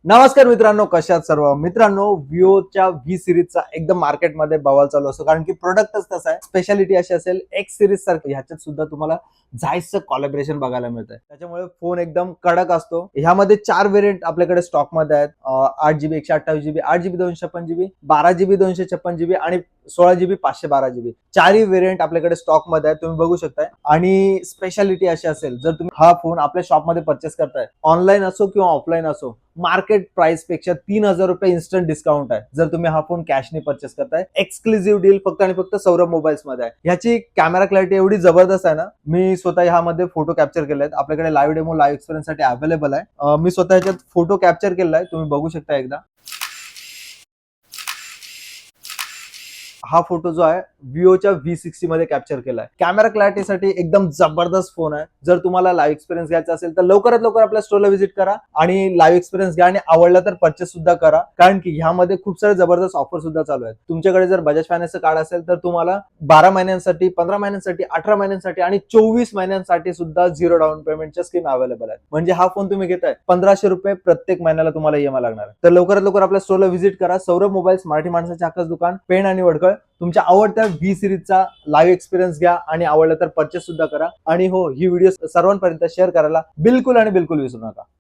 नमस्कार मित्रांनो, कशा आहात सर्व मित्रांनो. विवोच्या व्ही सिरीजचा एकदम मार्केटमध्ये बवाल चालू असतो, कारण की प्रोडक्टच तसा आहे. स्पेशालिटी अशी असेल, एक्स सिरीज सारखी ह्याच्यात सुद्धा तुम्हाला जायचं कोलॅबोरेशन बघायला मिळतंय. त्याच्यामुळे फोन एकदम कडक असतो. ह्यामध्ये 4 व्हेरियंट आपल्याकडे स्टॉक मध्ये आहेत. 8GB 128GB, 8GB 256GB, 12GB 256GB आणि 16GB 512GB. चारही व्हेरियंट आपल्याकडे स्टॉक मध्ये आहेत, तुम्ही बघू शकताय. आणि स्पेशालिटी अशी असेल, जर तुम्ही हा फोन आपल्या शॉप मध्ये परचेस करताय, ऑनलाईन असो किंवा ऑफलाईन असो, मार्केट प्राइस पेक्षा 3,000 रुपये इन्स्टंट डिस्काउंट आहे जर तुम्ही हा फोन कॅशने परचेस करताय. एक्सक्लुझिव्ह डील फक्त आणि फक्त सौरभ मोबाईल्स मध्ये आहे. ह्याची कॅमेरा क्लॅरिटी एवढी जबरदस्त आहे ना, मी स्वतः ह्यामध्ये फोटो कॅप्चर केले आहेत. आपल्याकडे लाईव्ह डेमो लाईव्ह एक्सपिरियन्स साठी अवेलेबल आहे. मी स्वतः ह्याच्यात फोटो कॅप्चर केलाय, तुम्ही बघू शकता एकदा. हा फोटो जो आहे विवोच्या V60 मध्ये कॅप्चर केलाय. कॅमेरा क्लॅरिटीसाठी एकदम जबरदस्त फोन आहे. जर तुम्हाला लाईव्ह एक्सपिरियन्स घ्यायचा असेल तर लवकरात लवकर आपल्या स्टोरला व्हिजिट करा आणि लाईव्ह एक्सपिरियन्स घ्या आणि आवडला तर परचेस सुद्धा करा, कारण की ह्यामध्ये खूप सारे जबरदस्त ऑफर सुद्धा चालू आहेत. तुमच्याकडे जर बजाज फायनान्सचं कार्ड असेल तर तुम्हाला 12 महिन्यांसाठी, 15 महिन्यांसाठी, 18 महिन्यांसाठी आणि 24 महिन्यांसाठी सुद्धा झिरो डाऊन पेमेंटच्या स्कीम अवेलेबल आहेत. म्हणजे हा फोन तुम्ही घेताय, 1,500 रुपये प्रत्येक महिन्याला तुम्हाला ईएमआय लागणार आहे. तर लवकरात लवकर आपल्या स्टोरला व्हिजिट करा. सौरभ मोबाईल्स, मराठी माणसाचे हक्काचं दुकान, पेण आणि वडखळ. तुमच्या आवडत्या व्ही सिरीजचा लाईव्ह एक्सपिरियन्स घ्या आणि आवडलं तर परचेस सुद्धा करा. आणि हो, ही व्हिडिओ सर्वांपर्यंत शेअर करायला बिलकुल आणि बिलकुल विसरू नका.